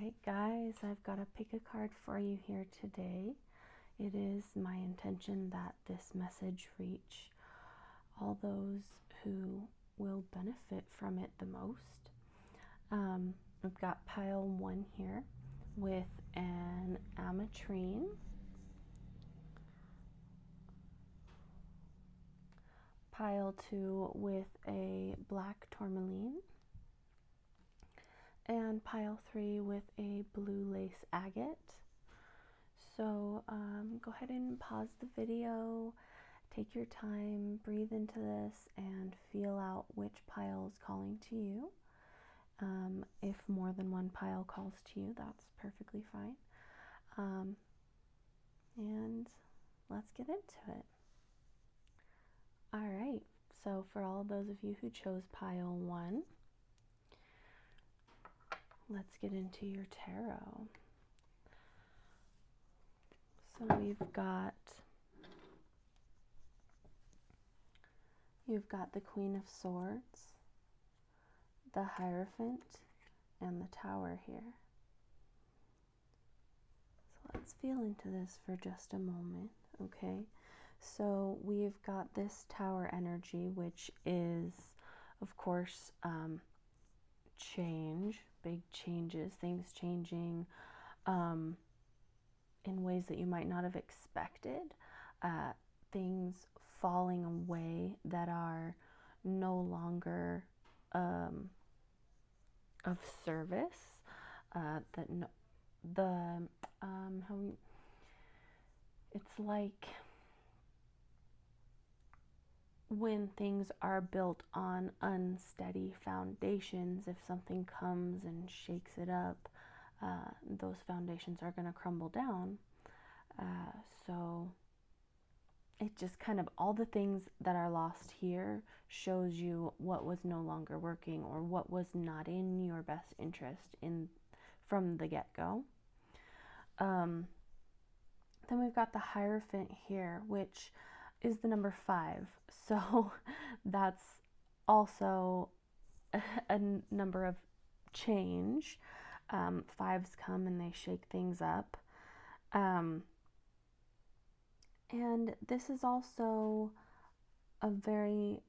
Alright guys, I've got to pick a card for you here today. It is my intention that this message reach all those who will benefit from it the most. We've got pile 1 here with an ametrine, pile 2 with a black tourmaline, and pile 3 with a blue lace agate. So go ahead and pause the video, take your time, breathe into this, and feel out which pile is calling to you. If more than one pile calls to you, that's perfectly fine. And let's get into it. All right, so for all of those of you who chose pile 1, let's get into your tarot. So you've got the Queen of Swords, the Hierophant, and the Tower here. So let's feel into this for just a moment, okay? So we've got this Tower energy, which is, of course, change, big changes, things changing in ways that you might not have expected, things falling away that are no longer of service, it's like when things are built on unsteady foundations, if something comes and shakes it up, those foundations are going to crumble down. So it just kind of, all the things that are lost here shows you what was no longer working or what was not in your best interest from the get-go. Then we've got the Hierophant here, which is the number 5. So that's also a number of change. 5s come and they shake things up. And this is also a very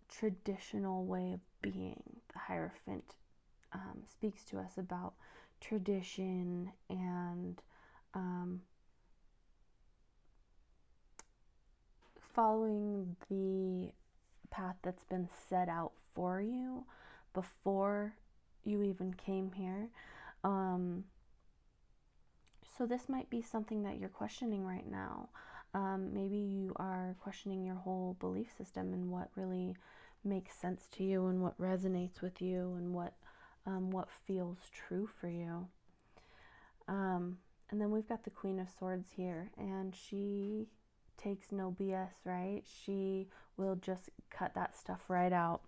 traditional way of being. The Hierophant speaks to us about tradition and following the path that's been set out for you before you even came here. So this might be something that you're questioning right now. Maybe you are questioning your whole belief system and what really makes sense to you and what resonates with you and what feels true for you. And then we've got the Queen of Swords here, and she takes no BS, right? She will just cut that stuff right out.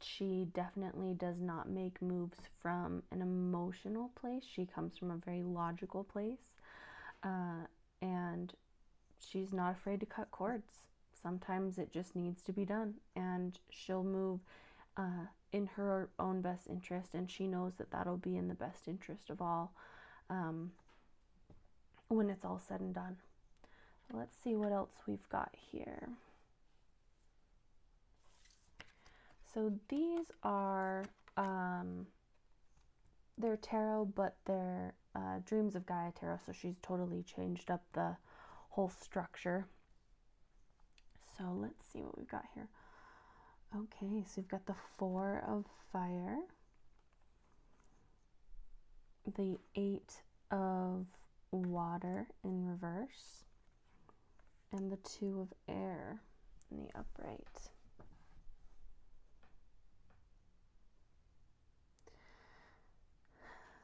She definitely does not make moves from an emotional place. She comes from a very logical place, and she's not afraid to cut cords. Sometimes it just needs to be done, and she'll move in her own best interest, and she knows that that'll be in the best interest of all when it's all said and done. Let's see what else we've got here. So these are, they're tarot, but they're Dreams of Gaia tarot, so she's totally changed up the whole structure. So let's see what we've got here. Okay, so we've got the 4 of Fire, the 8 of Water in reverse, and the 2 of Air in the upright.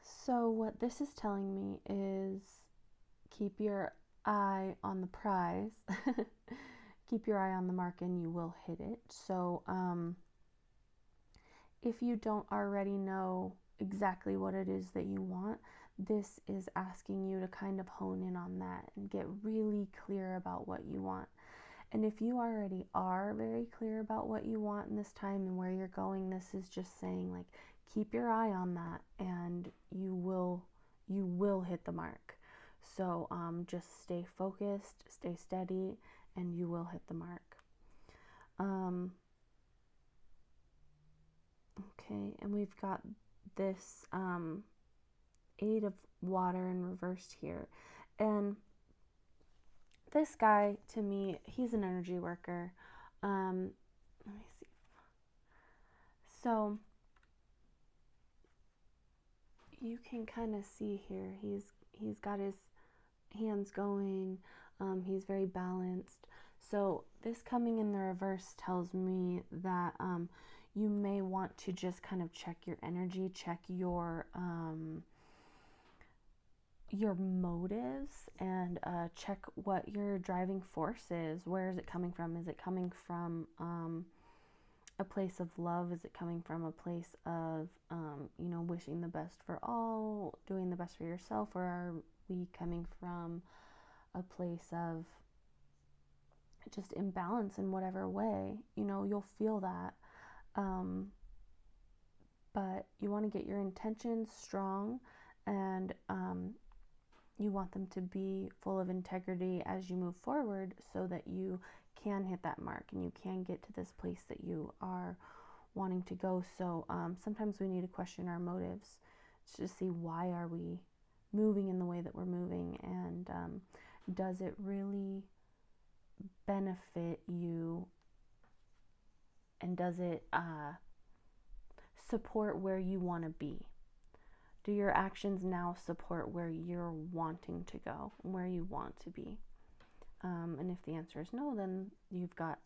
So what this is telling me is keep your eye on the prize, keep your eye on the mark, and you will hit it. So if you don't already know exactly what it is that you want, this is asking you to kind of hone in on that and get really clear about what you want. And if you already are very clear about what you want in this time and where you're going, this is just saying, like, keep your eye on that, and you will hit the mark. So just stay focused, stay steady, and you will hit the mark. Okay, and we've got this Eight of Water in reversed here. And this guy, to me, he's an energy worker. Let me see. So you can kind of see here, he's got his hands going. He's very balanced. So this coming in the reverse tells me that you may want to just kind of check your energy, check your motives, and check what your driving force is. Where is it coming from? Is it coming from a place of love? Is it coming from a place of wishing the best for all, doing the best for yourself? Or are we coming from a place of just imbalance in whatever way? You'll feel that, but you want to get your intentions strong, and you want them to be full of integrity as you move forward, so that you can hit that mark and you can get to this place that you are wanting to go. So sometimes we need to question our motives to see, why are we moving in the way that we're moving, and does it really benefit you, and does it support where you want to be? Do your actions now support where you're wanting to go, where you want to be? And if the answer is no, then you've got,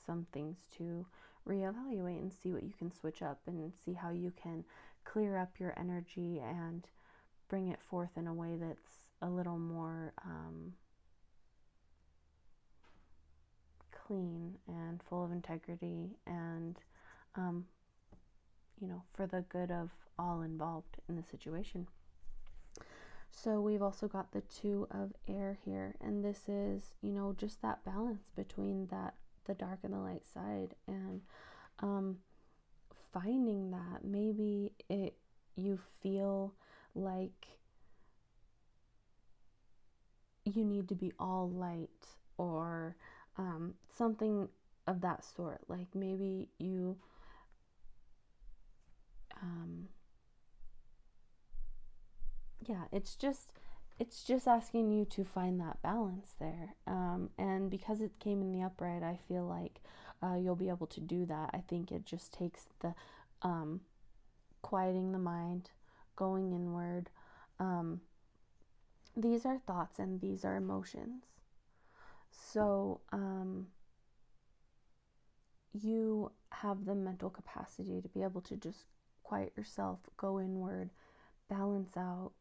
some things to reevaluate and see what you can switch up, and see how you can clear up your energy and bring it forth in a way that's a little more clean and full of integrity, and for the good of all involved in the situation. So we've also got the Two of Air here, and this is, just that balance between the dark and the light side, and finding that. Maybe you feel like you need to be all light, or something of that sort. Like maybe you it's just asking you to find that balance there, and because it came in the upright, I feel like you'll be able to do that. I think it just takes the quieting the mind, going inward. These are thoughts and these are emotions. So you have the mental capacity to be able to just quiet yourself, go inward, balance out,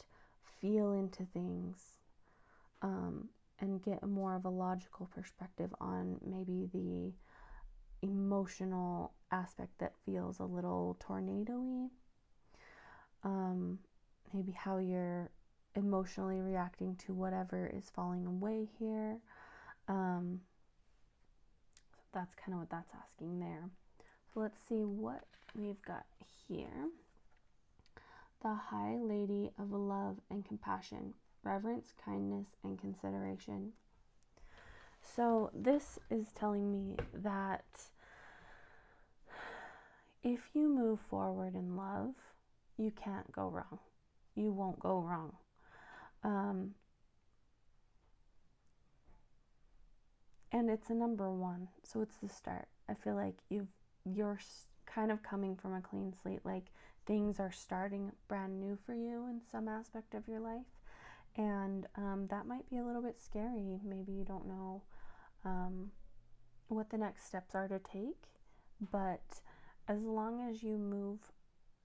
feel into things, and get more of a logical perspective on maybe the emotional aspect that feels a little tornado-y. Maybe how you're emotionally reacting to whatever is falling away here. That's kind of what that's asking there. So let's see what we've got here. The High Lady of Love and Compassion, Reverence, Kindness, and Consideration. So this is telling me that if you move forward in love, you can't go wrong. You won't go wrong. And it's a number one, so it's the start. I feel like you're kind of coming from a clean slate, like things are starting brand new for you in some aspect of your life, and that might be a little bit scary. Maybe you don't know what the next steps are to take, but as long as you move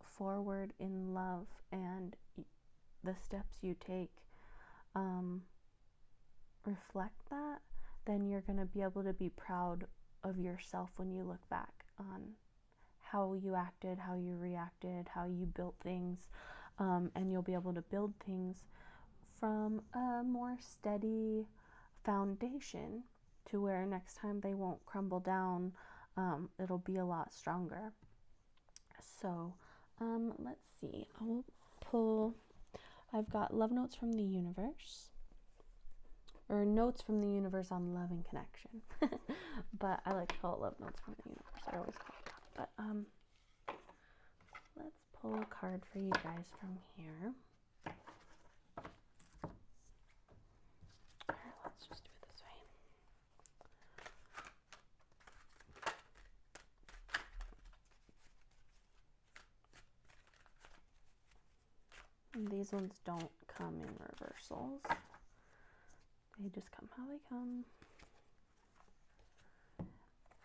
forward in love and the steps you take reflect that, then you're going to be able to be proud of yourself when you look back on how you acted, how you reacted, how you built things, and you'll be able to build things from a more steady foundation to where next time they won't crumble down. It'll be a lot stronger. So let's see. I've got love notes from the universe, or notes from the universe on love and connection. But I like to call it love notes from the universe. I always call it that. But let's pull a card for you guys from here. All right, let's just do it this way. And these ones don't come in reversals. They just come how they come.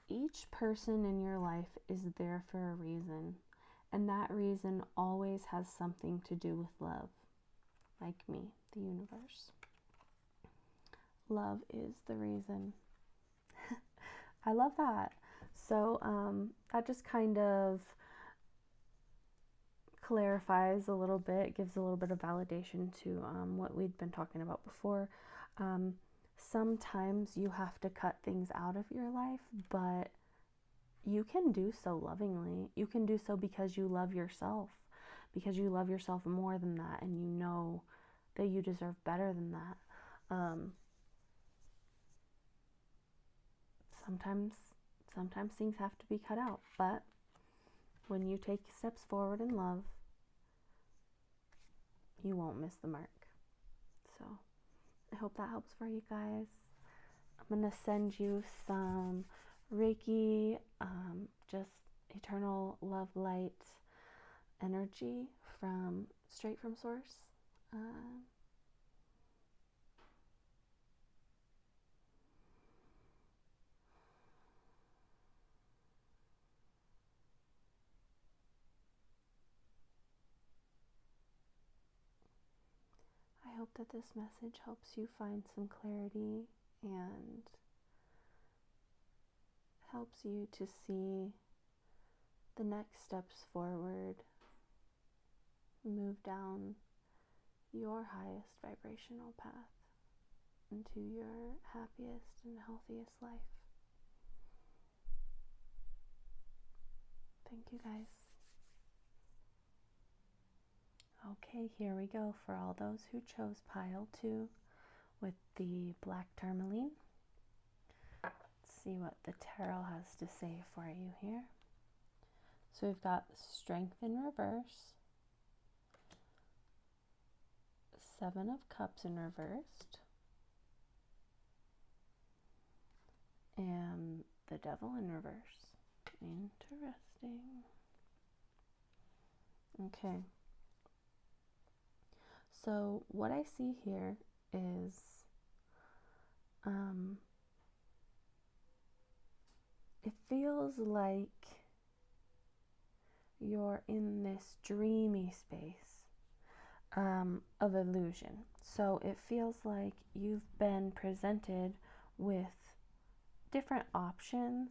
Each person in your life is there for a reason, and that reason always has something to do with love. Like me, the universe. Love is the reason. I love that. So that just kind of clarifies a little bit, gives a little bit of validation to what we'd been talking about before. Sometimes you have to cut things out of your life, but you can do so lovingly. You can do so because you love yourself, because you love yourself more than that, and you know that you deserve better than that. Sometimes things have to be cut out, but when you take steps forward in love, you won't miss the mark. So I hope that helps for you guys. I'm going to send you some Reiki, just eternal love light energy straight from source. I hope that this message helps you find some clarity and helps you to see the next steps forward, move down your highest vibrational path into your happiest and healthiest life. Thank you, guys. Okay, here we go for all those who chose pile 2 with the black tourmaline. Let's see what the tarot has to say for you here. So we've got Strength in reverse, 7 of Cups in reversed, and the Devil in reverse. Interesting. Okay. So what I see here is it feels like you're in this dreamy space of illusion. So it feels like you've been presented with different options,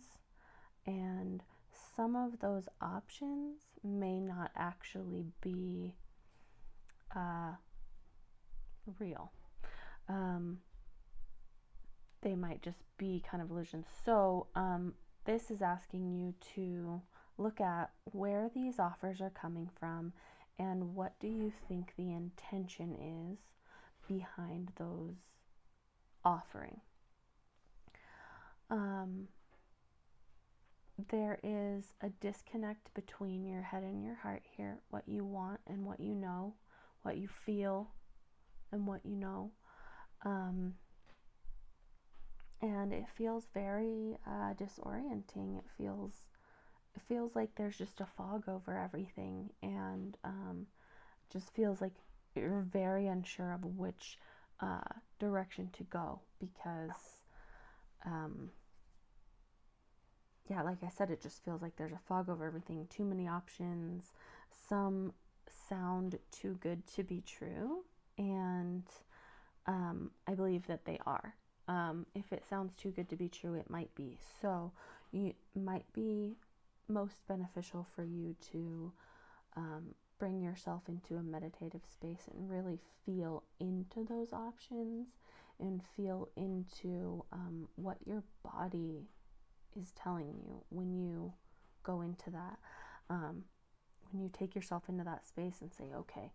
and some of those options may not actually be real. They might just be kind of illusions. So this is asking you to look at where these offers are coming from and what do you think the intention is behind those offering. There is a disconnect between your head and your heart here, what you want and what you know, what you feel and what you know. And it feels very disorienting. It feels like there's just a fog over everything, and just feels like you're very unsure of which direction to go, because yeah, like I said, it just feels like there's a fog over everything, too many options. Some sound too good to be true, and I believe that they are. If it sounds too good to be true, it might be. So it might be most beneficial for you to bring yourself into a meditative space and really feel into those options and feel into what your body is telling you when you go into that. When you take yourself into that space and say, okay,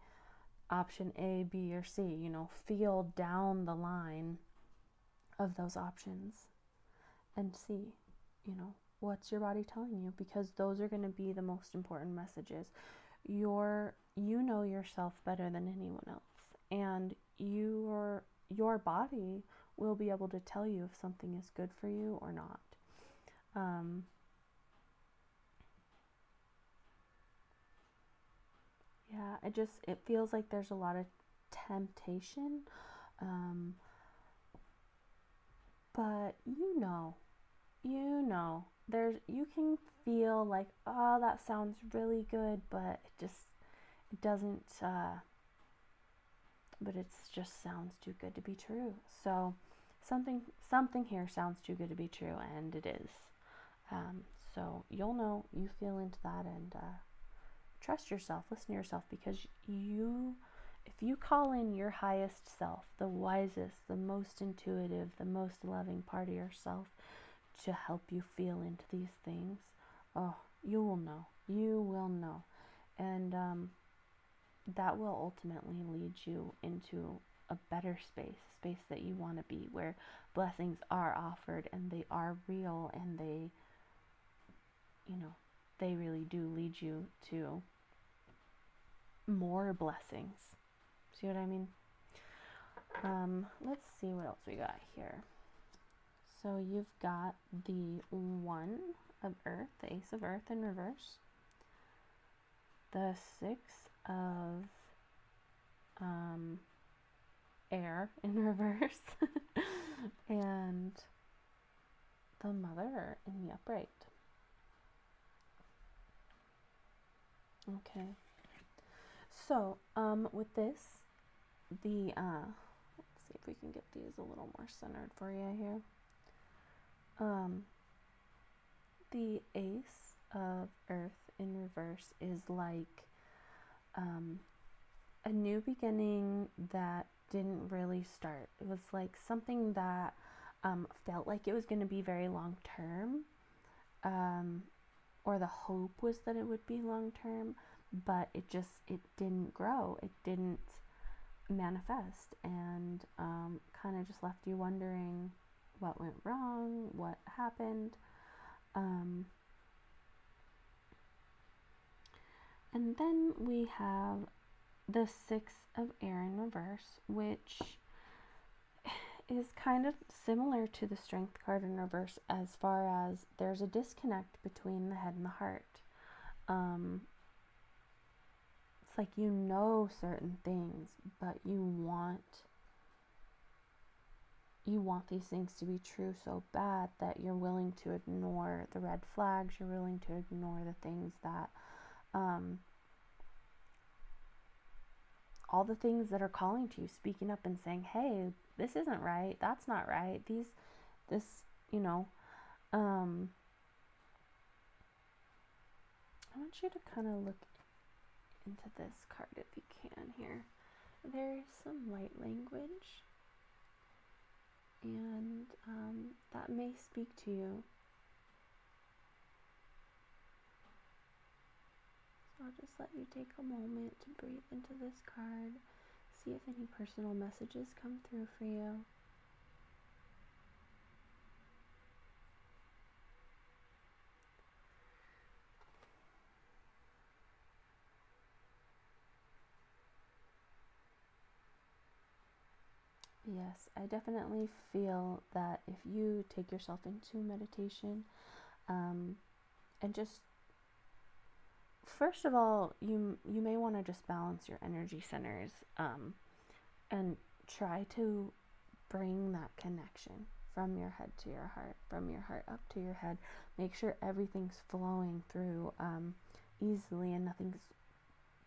option A, B, or C, feel down the line of those options and see, what's your body telling you, because those are going to be the most important messages. You know yourself better than anyone else, and your body will be able to tell you if something is good for you or not. Yeah, it feels like there's a lot of temptation, but you can feel like, oh, that sounds really good, but it doesn't, but it just sounds too good to be true. So something here sounds too good to be true, and it is. So you'll know, you feel into that, and trust yourself, listen to yourself, because if you call in your highest self, the wisest, the most intuitive, the most loving part of yourself to help you feel into these things, oh, you will know. And that will ultimately lead you into a better space, a space that you want to be, where blessings are offered and they are real, and they really do lead you to more blessings. See what I mean? Let's see what else we got here. So you've got the One of Earth, the Ace of Earth in reverse, the Six of Air in reverse, and the Mother in the upright. Okay. So, with this, let's see if we can get these a little more centered for you here. The Ace of Earth in reverse is like a new beginning that didn't really start. It was like something that felt like it was going to be very long term, or the hope was that it would be long term, but it didn't grow. It didn't manifest, and kind of just left you wondering what went wrong, what happened. And then we have the Six of Air in reverse, which is kind of similar to the Strength card in reverse, as far as there's a disconnect between the head and the heart. It's like certain things, but you want these things to be true so bad that you're willing to ignore the red flags, you're willing to ignore the things that all the things that are calling to you, speaking up and saying, hey, this isn't right, that's not right, I want you to kind of look into this card if you can here. There's some light language, and that may speak to you. So I'll just let you take a moment to breathe into this card, see if any personal messages come through for you. Yes, I definitely feel that if you take yourself into meditation, and just, first of all, you may want to just balance your energy centers, and try to bring that connection from your head to your heart, from your heart up to your head. Make sure everything's flowing through easily and nothing's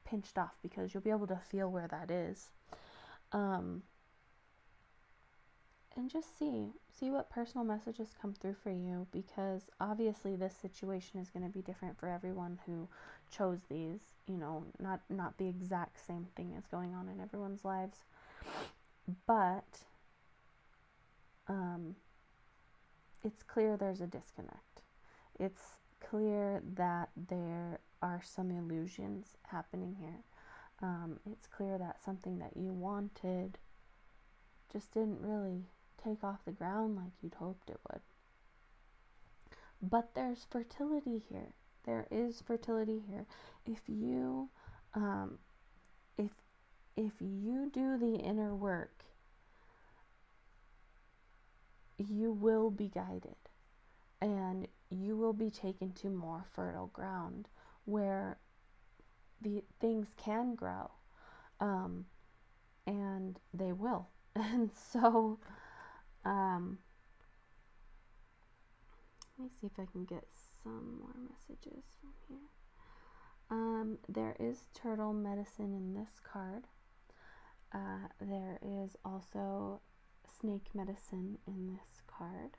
pinched off, because you'll be able to feel where that is. And just see what personal messages come through for you, because obviously this situation is going to be different for everyone who chose these, not the exact same thing is going on in everyone's lives, but it's clear there's a disconnect. It's clear that there are some illusions happening here. It's clear that something that you wanted just didn't really take off the ground like you'd hoped it would. But there's fertility here. There is fertility here. If you if you do the inner work, you will be guided, and you will be taken to more fertile ground where the things can grow, and they will. And so, let me see if I can get some more messages from here. There is turtle medicine in this card. There is also snake medicine in this card,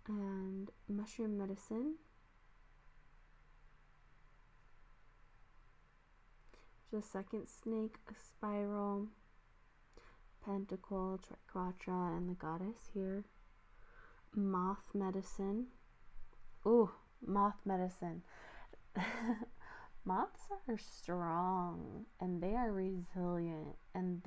and mushroom medicine. There's a second snake, a spiral, pentacle, triquetra, and the goddess here. Moth medicine. Ooh, moth medicine. Moths are strong, and they are resilient, and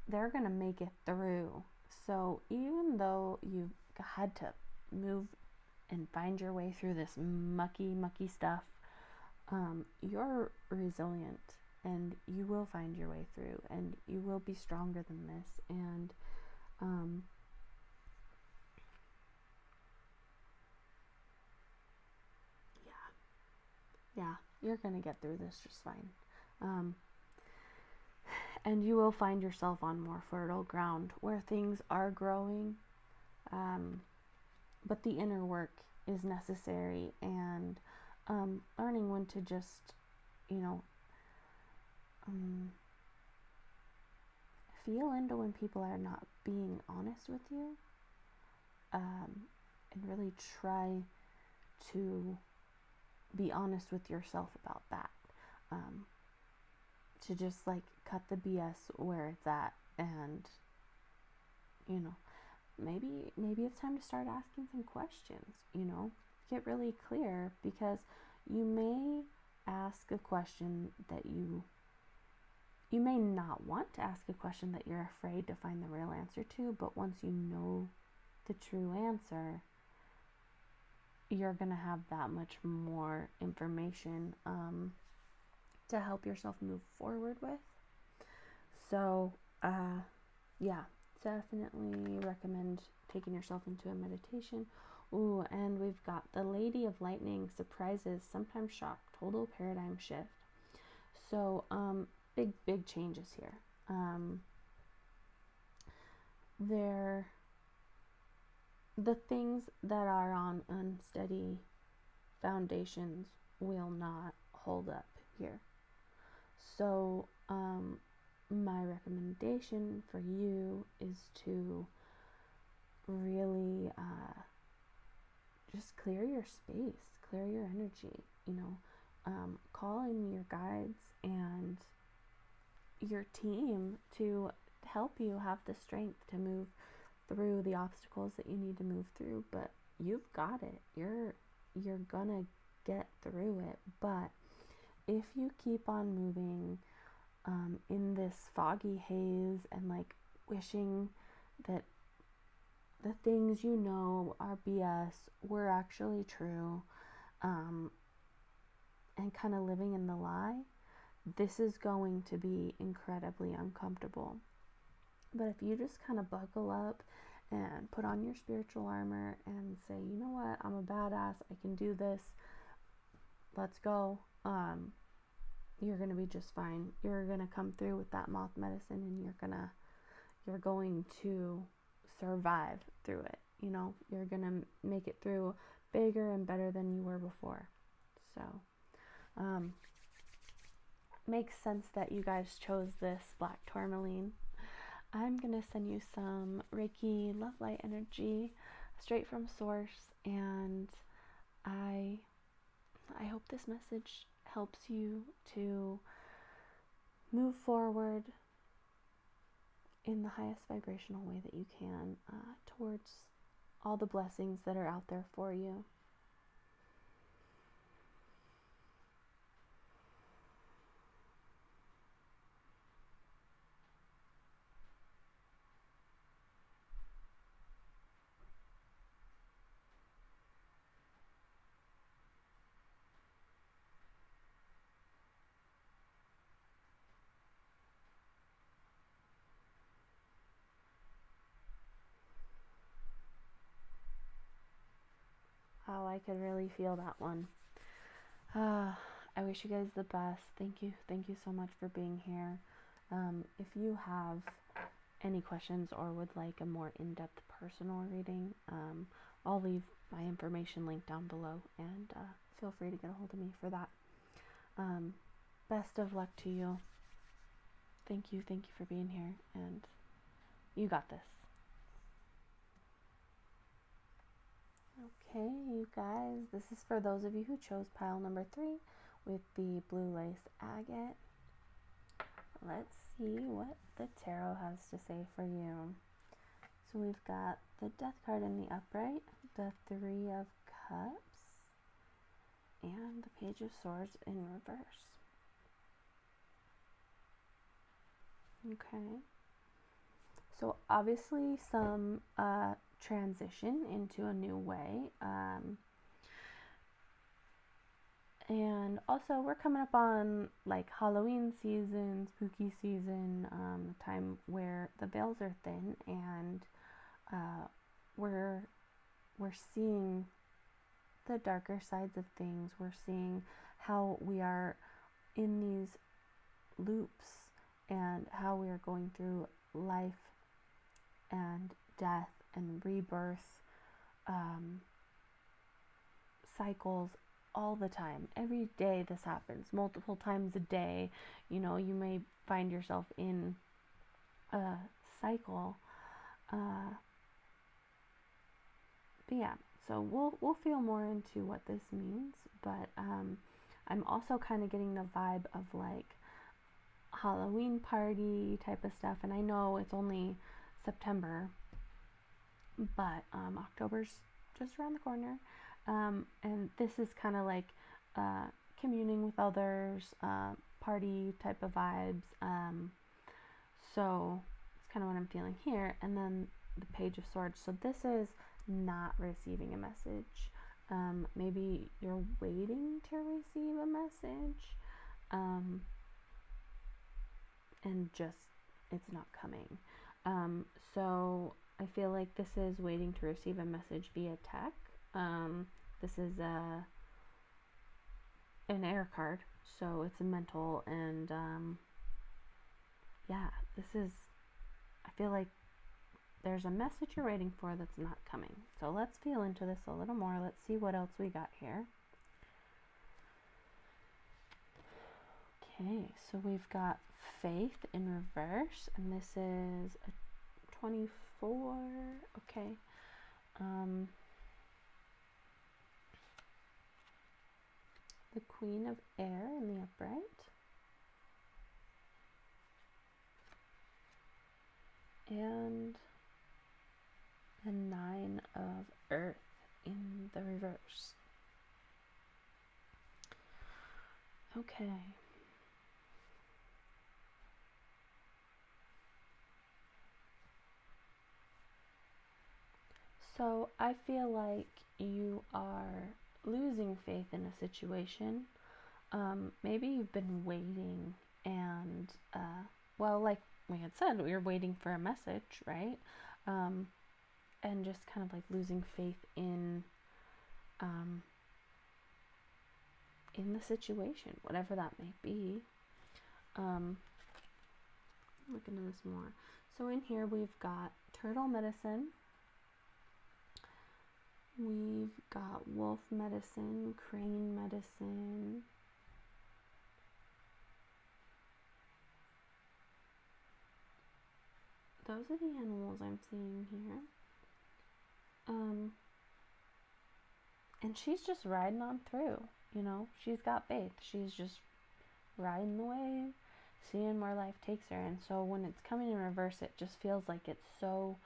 they're gonna make it through. So even though you've had to move and find your way through this mucky stuff, you're resilient, and you will find your way through, and you will be stronger than this. And yeah, you're gonna get through this just fine. And you will find yourself on more fertile ground where things are growing, but the inner work is necessary, and learning when to just, feel into when people are not being honest with you, and really try to be honest with yourself about that. To just cut the BS where it's at, and maybe it's time to start asking some questions. Get really clear, because you may ask a question that you may not want to ask, a question that you're afraid to find the real answer to, but once you know the true answer, you're gonna have that much more information to help yourself move forward with. So yeah, definitely recommend taking yourself into a meditation. Ooh, and we've got the Lady of Lightning, surprises, sometimes shock, total paradigm shift. So big changes here. The things that are on unsteady foundations will not hold up here. So my recommendation for you is to really just clear your space, clear your energy, call in your guides and your team to help you have the strength to move through the obstacles that you need to move through. But you've got it. You're gonna get through it. But if you keep on moving in this foggy haze and wishing that the things are BS were actually true, and kind of living in the lie, this is going to be incredibly uncomfortable. But if you just kind of buckle up and put on your spiritual armor and say, you know what, I'm a badass, I can do this, let's go, you're gonna be just fine. You're gonna come through with that moth medicine, and you're going to survive through it. You're gonna make it through bigger and better than you were before. So makes sense that you guys chose this black tourmaline. I'm gonna send you some Reiki love light energy straight from source, and I hope this message helps you to move forward in the highest vibrational way that you can towards all the blessings that are out there for you. Oh, I could really feel that one. I wish you guys the best. Thank you so much for being here. If you have any questions or would like a more in-depth personal reading, I'll leave my information linked down below, and feel free to get a hold of me for that. Best of luck to you. Thank you for being here, and you got this. Okay, you guys, this is for those of you who chose pile number 3 with the blue lace agate. Let's see what the tarot has to say for you. So we've got the Death card in the upright, the 3 of Cups, and the Page of Swords in reverse. Okay. So obviously some transition into a new way. And also we're coming up on like Halloween season, spooky season, the time where the veils are thin, and we're seeing the darker sides of things. We're seeing how we are in these loops and how we are going through life and death and rebirth cycles all the time. Every day this happens, multiple times a day. You know, you may find yourself in a cycle. But yeah, so we'll feel more into what this means. But I'm also kind of getting the vibe of like Halloween party type of stuff. And I know it's only September, but October's just around the corner, and this is kind of like communing with others, party type of vibes, so it's kind of what I'm feeling here. And then the Page of Swords, so this is not receiving a message. Maybe you're waiting to receive a message, and just it's not coming. So I feel like this is waiting to receive a message via tech. This is an air card, so it's a mental, and yeah, I feel like there's a message you're waiting for that's not coming. So let's feel into this a little more. Let's see what else we got here. Okay, so we've got Faith in reverse, and this is a 24. Okay. The Queen of Air in the upright. And the 9 of Earth in the reverse. Okay. So I feel like you are losing faith in a situation. Maybe you've been waiting, and well, like we had said, we were waiting for a message, right? And just kind of like losing faith in the situation, whatever that may be. Look into this more. So in here we've got turtle medicine. We've got wolf medicine, crane medicine. Those are the animals I'm seeing here. And she's just riding on through, you know. She's got faith. She's just riding the wave. seeing where life takes her. And so when it's coming in reverse, it just feels like it's so,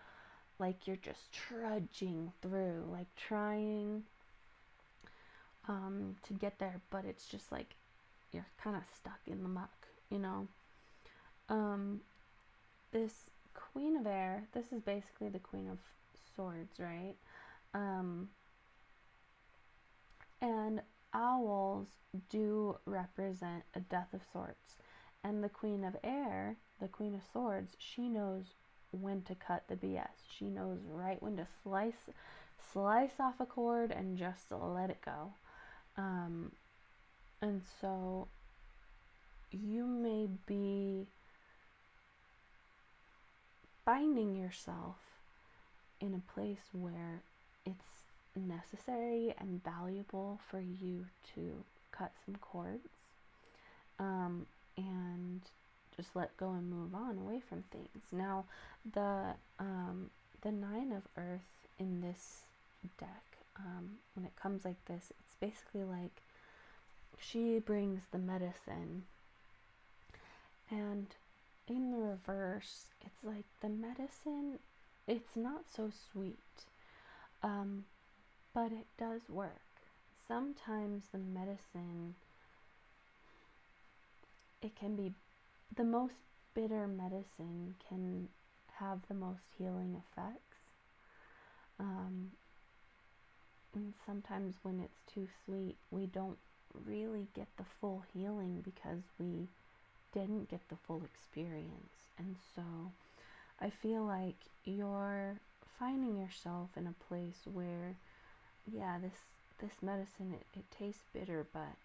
like you're just trudging through, like trying to get there, but it's just like you're kind of stuck in the muck, you know. This Queen of Air, this is basically the Queen of Swords, right? And owls do represent a death of sorts. And the Queen of Air, the Queen of Swords, she knows when to cut the BS. She knows right when to slice off a cord and just let it go. And so you may be finding yourself in a place where it's necessary and valuable for you to cut some cords, and just let go and move on away from things. Now, the Nine of Earth in this deck, when it comes like this, it's basically like she brings the medicine, and in the reverse, it's like the medicine, it's not so sweet, but it does work. Sometimes the medicine, it can be, the most bitter medicine can have the most healing effects. And sometimes when it's too sweet, we don't really get the full healing because we didn't get the full experience. And so I feel like you're finding yourself in a place where, yeah, this medicine, it tastes bitter, but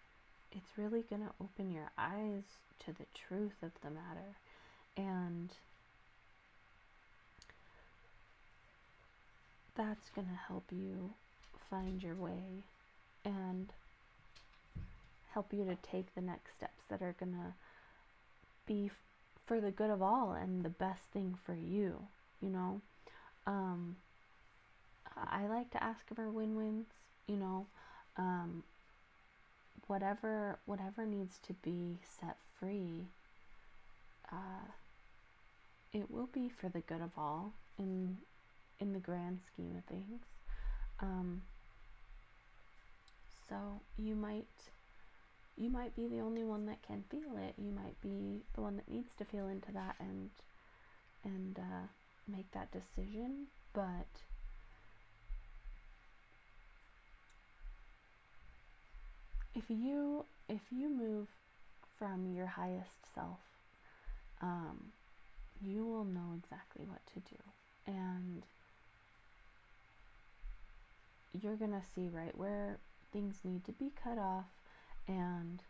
it's really going to open your eyes to the truth of the matter. And that's going to help you find your way and help you to take the next steps that are going to be for the good of all and the best thing for you, you know. I like to ask for win-wins, you know. Whatever needs to be set free, it will be for the good of all in the grand scheme of things. So you might be the only one that can feel it. You might be the one that needs to feel into that and make that decision. But if you move from your highest self, you will know exactly what to do, and you're gonna see right where things need to be cut off. And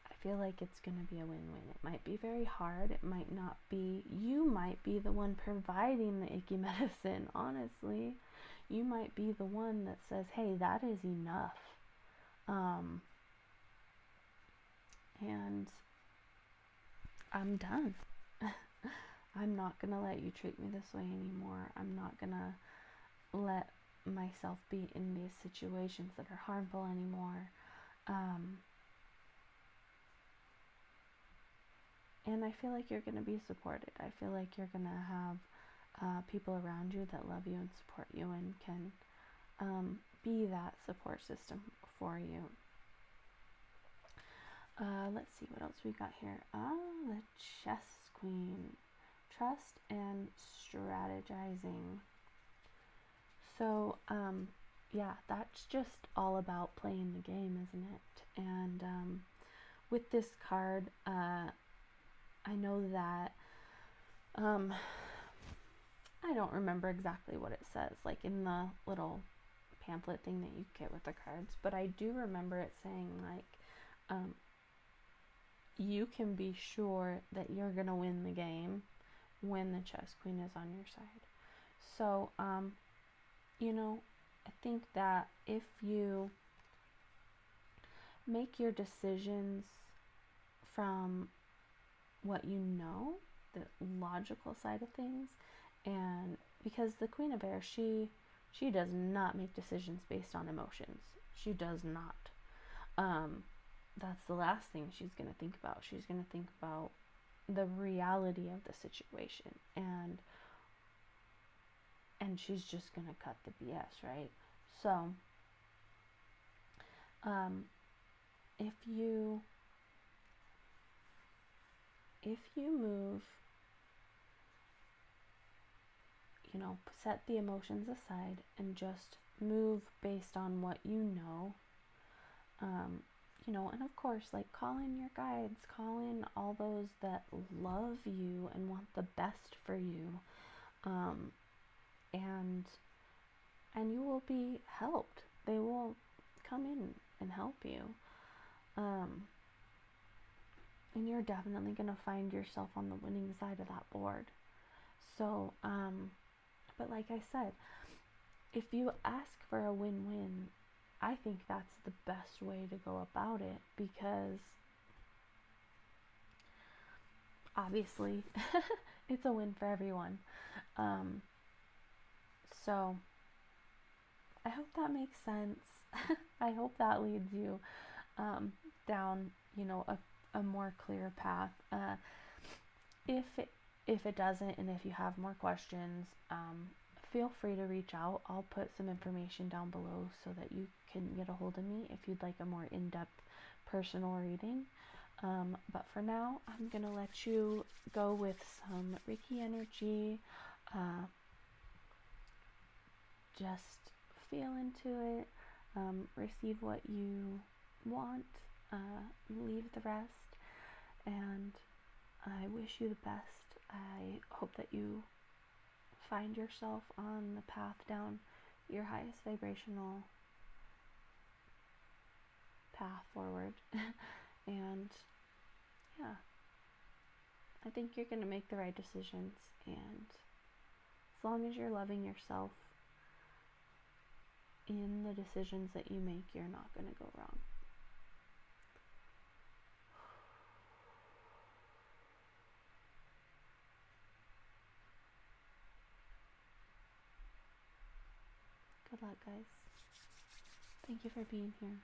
I feel like it's going to be a win-win. It might be very hard. It might not be. You might be the one providing the icky medicine, honestly. You might be the one that says, hey, that is enough. And I'm done. I'm not going to let you treat me this way anymore. I'm not going to let myself be in these situations that are harmful anymore. And I feel like you're going to be supported. I feel like you're going to have people around you that love you and support you and can be that support system for you. Let's see what else we got here. The Chess Queen. Trust and strategizing. So, yeah, that's just all about playing the game, isn't it? And with this card, I know that, I don't remember exactly what it says, like in the little pamphlet thing that you get with the cards, but I do remember it saying, like, you can be sure that you're going to win the game when the Chess Queen is on your side. So, you know, I think that if you make your decisions from what you know, the logical side of things, and because the Queen of Air, she does not make decisions based on emotions. She does not. that's the last thing she's going to think about. She's going to think about the reality of the situation, and she's just going to cut the BS, right? So if you move, set the emotions aside and just move based on what you know, and of course, like, call in your guides, call in all those that love you and want the best for you, and you will be helped. They will come in and help you, and you're definitely going to find yourself on the winning side of that board. So, but like I said, if you ask for a win-win, I think that's the best way to go about it, because obviously it's a win for everyone. So I hope that makes sense. I hope that leads you down, a more clear path. If it doesn't, and if you have more questions, feel free to reach out. I'll put some information down below so that you can get a hold of me if you'd like a more in-depth personal reading. But for now, I'm going to let you go with some Reiki energy. Just feel into it. Receive what you want. Leave the rest. And I wish you the best. I hope that you find yourself on the path down your highest vibrational path forward. And yeah, I think you're going to make the right decisions, and as long as you're loving yourself in the decisions that you make, you're not going to go wrong. Good luck, guys. Thank you for being here.